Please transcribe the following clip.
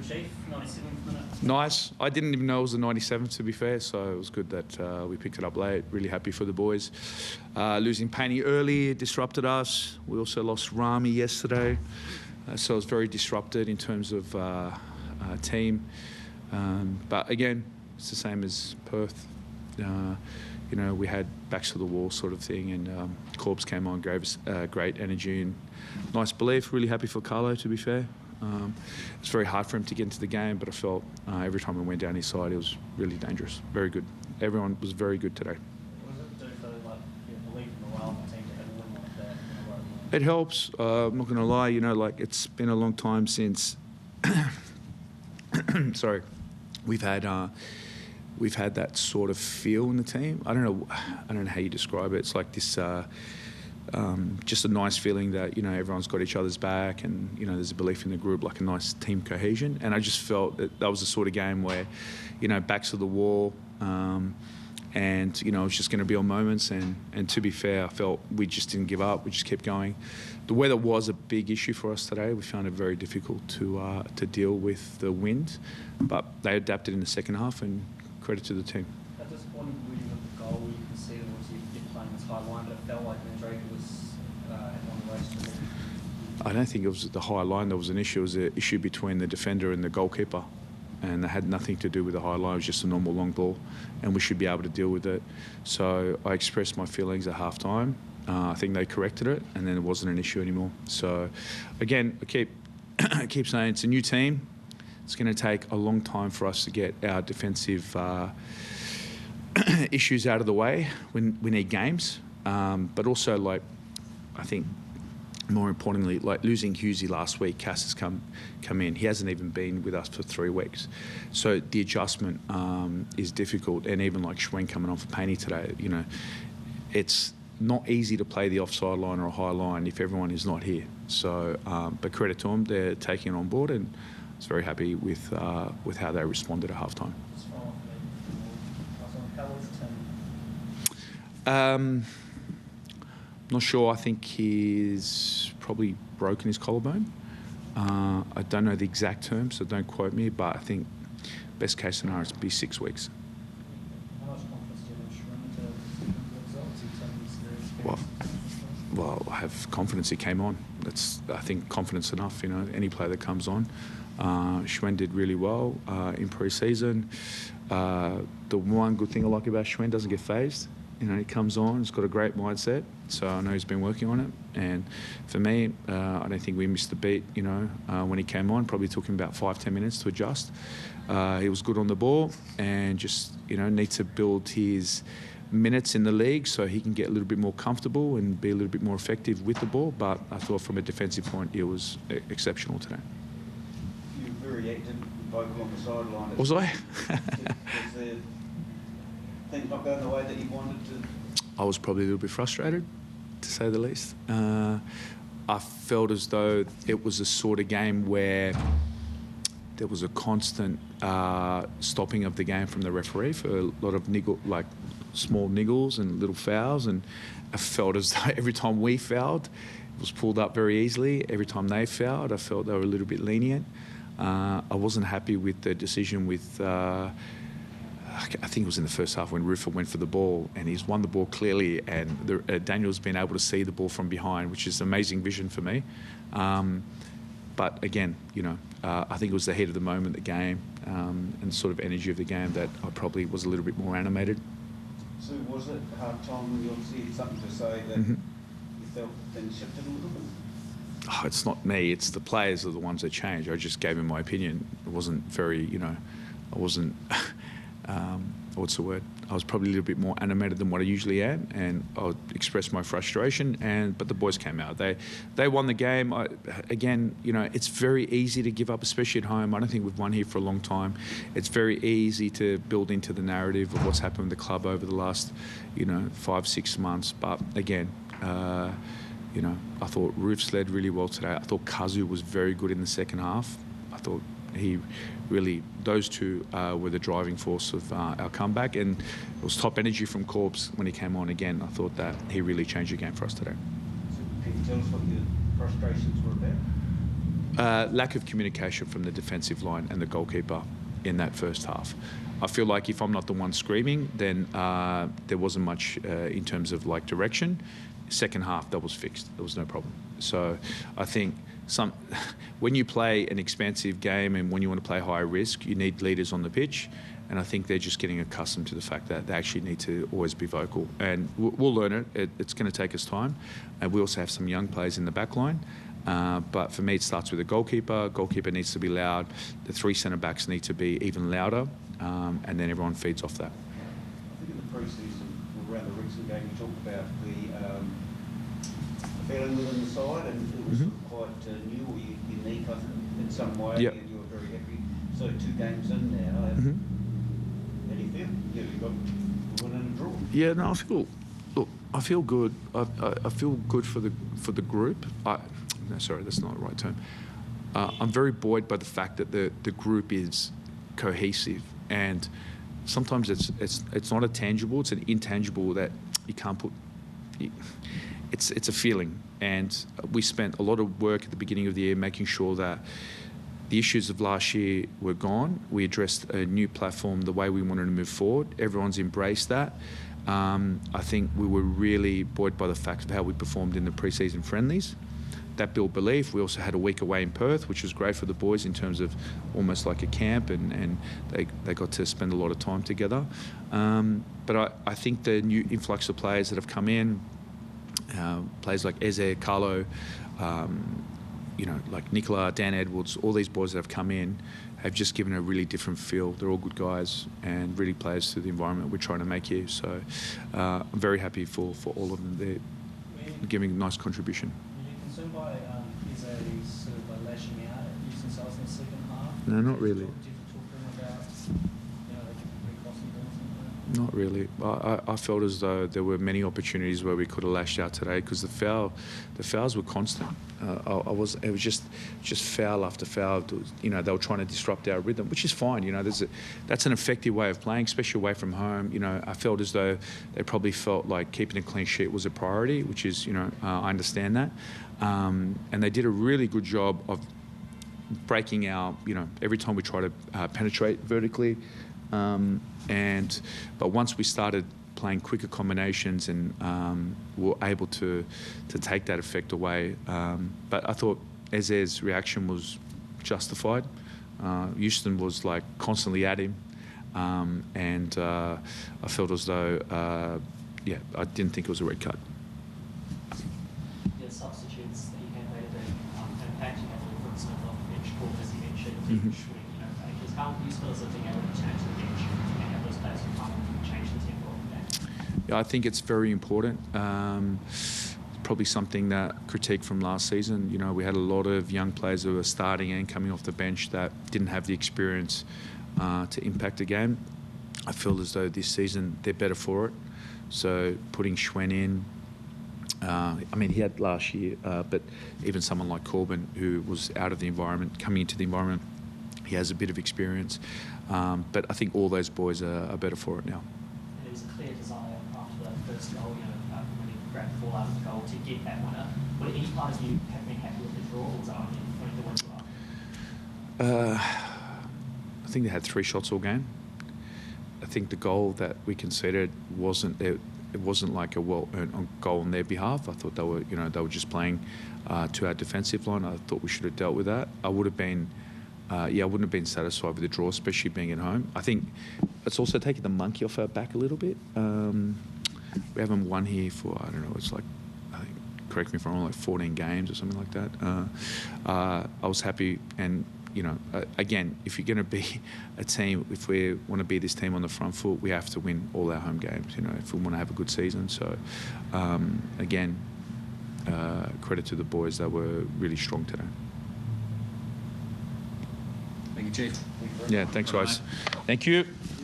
Chief, 97th minute. Nice. I didn't even know it was the 97th, to be fair, so it was good that we picked it up late. Really happy for the boys. Losing Paney early disrupted us. We also lost Rami yesterday, so it was very disrupted in terms of team. But again, it's the same as Perth. You know, we had backs to the wall sort of thing, and Corbs came on, gave us great energy and nice belief. Really happy for Carlo, to be fair. It's very hard for him to get into the game, but I felt every time I went down his side, it was really dangerous. Very good. Everyone was very good today. What does it do for belief in the Wellington team to have a win like that in a row? It helps. I'm not going to lie. You know, like it's been a long time since. Sorry, we've had that sort of feel in the team. I don't know how you describe it. It's like this. Just a nice feeling that, you know, everyone's got each other's back and, you know, there's a belief in the group, like a nice team cohesion. And I just felt that was the sort of game where, you know, backs to the wall and, you know, it was just going to be on moments. And to be fair, I felt we just didn't give up. We just kept going. The weather was a big issue for us today. We found it very difficult to deal with the wind, but they adapted in the second half, and credit to the team. How disappointed were you with the goal? You can see that obviously you kept playing this high line, but it felt like Mandrake was had one race to win. I don't think it was the high line that was an issue. It was an issue between the defender and the goalkeeper, and it had nothing to do with the high line. It was just a normal long ball, and we should be able to deal with it. So I expressed my feelings at half-time. I think they corrected it, and then it wasn't an issue anymore. So, again, I keep saying it's a new team. It's going to take a long time for us to get our defensive issues out of the way when we need games. But also, like, I think more importantly, like losing Hughesy last week, Cass has come in. He hasn't even been with us for 3 weeks. So the adjustment is difficult. And even like Schwen coming on for Paney today, you know, it's not easy to play the offside line or a high line if everyone is not here. So, but credit to them, they're taking it on board, and I was very happy with how they responded at halftime. Not sure. I think he's probably broken his collarbone. I don't know the exact terms, so don't quote me, but I think best case scenario is be 6 weeks. How much confidence do you have in Schwen to the results? He's taking Well, I have confidence he came on. That's, I think, confidence enough. You know, any player that comes on. Schwen did really well in pre-season. The one good thing I like about Schwen, doesn't get phased. You know, he comes on, he's got a great mindset, so I know he's been working on it. And for me, I don't think we missed the beat, you know, when he came on. Probably took him about 5-10 minutes to adjust. He was good on the ball and just, you know, needs to build his minutes in the league so he can get a little bit more comfortable and be a little bit more effective with the ball. But I thought from a defensive point, it was exceptional today. You were very active and vocal on the sideline. Was I? Was there things not going the way that you wanted to? I was probably a little bit frustrated, to say the least. I felt as though it was a sort of game where there was a constant stopping of the game from the referee for a lot of small niggles and little fouls, and I felt as though every time we fouled, it was pulled up very easily. Every time they fouled, I felt they were a little bit lenient. I wasn't happy with the decision with I think it was in the first half when Rufa went for the ball, and he's won the ball clearly, and Daniel's been able to see the ball from behind, which is amazing vision for me. But again, you know, I think it was the heat of the moment, the game, and sort of energy of the game that I probably was a little bit more animated. So was it half-time when you obviously had something to say that you felt things shifted a little bit? Oh, it's not me, it's the players are the ones that change. I just gave him my opinion. It wasn't very, you know, I wasn't... what's the word? I was probably a little bit more animated than what I usually am, and I expressed my frustration. But the boys came out. They won the game. Again, you know, it's very easy to give up, especially at home. I don't think we've won here for a long time. It's very easy to build into the narrative of what's happened with the club over the last, you know, 5-6 months. But again, you know, I thought Roofs led really well today. I thought Kazu was very good in the second half. I thought he really, those two were the driving force of our comeback, and it was top energy from Corbs when he came on again. I thought that he really changed the game for us today. So can you tell us what your frustrations were Lack of communication from the defensive line and the goalkeeper in that first half. I feel like if I'm not the one screaming, then there wasn't much in terms of like direction. Second half, that was fixed. There was no problem. So I think when you play an expansive game and when you want to play high risk, you need leaders on the pitch. And I think they're just getting accustomed to the fact that they actually need to always be vocal. And we'll learn it. It's going to take us time. And we also have some young players in the back line. But for me, it starts with the goalkeeper. Goalkeeper needs to be loud. The 3 centre-backs need to be even louder. And then everyone feeds off that. I think in the pre-season, around the recent game, you talked about the feeling within the side, and it was quite new or unique, I think, in some way. Yep. And you were very happy. So 2 games in now. How do you feel? Yeah, you got a win and a draw. Yeah, no, I feel good. I feel good for the group. No, sorry, that's not the right term. I'm very buoyed by the fact that the group is cohesive, and sometimes it's not a tangible, it's an intangible that you can't put. It's a feeling, and we spent a lot of work at the beginning of the year making sure that the issues of last year were gone. We addressed a new platform, the way we wanted to move forward. Everyone's embraced that. I think we were really buoyed by the fact of how we performed in the pre-season friendlies. That built belief. We also had a week away in Perth, which was great for the boys in terms of almost like a camp, and they got to spend a lot of time together. But I think the new influx of players that have come in, players like Eze, Carlo, like Nicola, Dan Edwards, all these boys that have come in have just given a really different feel. They're all good guys and really players to the environment we're trying to make here. So I'm very happy for all of them. They're giving a nice contribution. Were you concerned by Eze's sort of like lashing out at Houston South in the second half? No, not really. Did you talk to him about, they could be crossing doing something? Not really. I felt as though there were many opportunities where we could have lashed out today because the fouls were constant. It was just foul after foul. They were trying to disrupt our rhythm, which is fine. That's an effective way of playing, especially away from home. I felt as though they probably felt like keeping a clean sheet was a priority, which is, I understand that. And they did a really good job of breaking our, every time we try to penetrate vertically. But once we started playing quicker combinations and were able to take that effect away. But I thought Eze's reaction was justified. Houston was like constantly at him. I felt as though, I didn't think it was a red card. The substitutes that you had later impact from some of the bench call, as you mentioned, how useful is it being able to change the bench and have those players who come and change the tempo of the game? Yeah, I think it's very important. Probably something that critique from last season. We had a lot of young players who were starting and coming off the bench that didn't have the experience to impact the game. I feel as though this season they're better for it. So putting Schwen in, he had last year, but even someone like Corbin, who was out of the environment, coming into the environment, he has a bit of experience. But I think all those boys are better for it now. There was a clear desire after the first goal, when he grabbed the ball out of the goal to get that winner. Were any part of you have been happy with the draw, or was it only when the wins were up? I think they had 3 shots all game. I think the goal that we conceded wasn't it. It wasn't like a well-earned goal on their behalf. I thought they were just playing to our defensive line. I thought we should have dealt with that. I would have been. I wouldn't have been satisfied with the draw, especially being at home. I think it's also taking the monkey off our back a little bit. We haven't won here for, it's like, correct me if I'm wrong, like 14 games or something like that. I was happy, and, again, if you're going to be a team, if we want to be this team on the front foot, we have to win all our home games, if we want to have a good season. So, again, credit to the boys that were really strong today. Thank you, Chief. Yeah, thanks, guys. Thank you.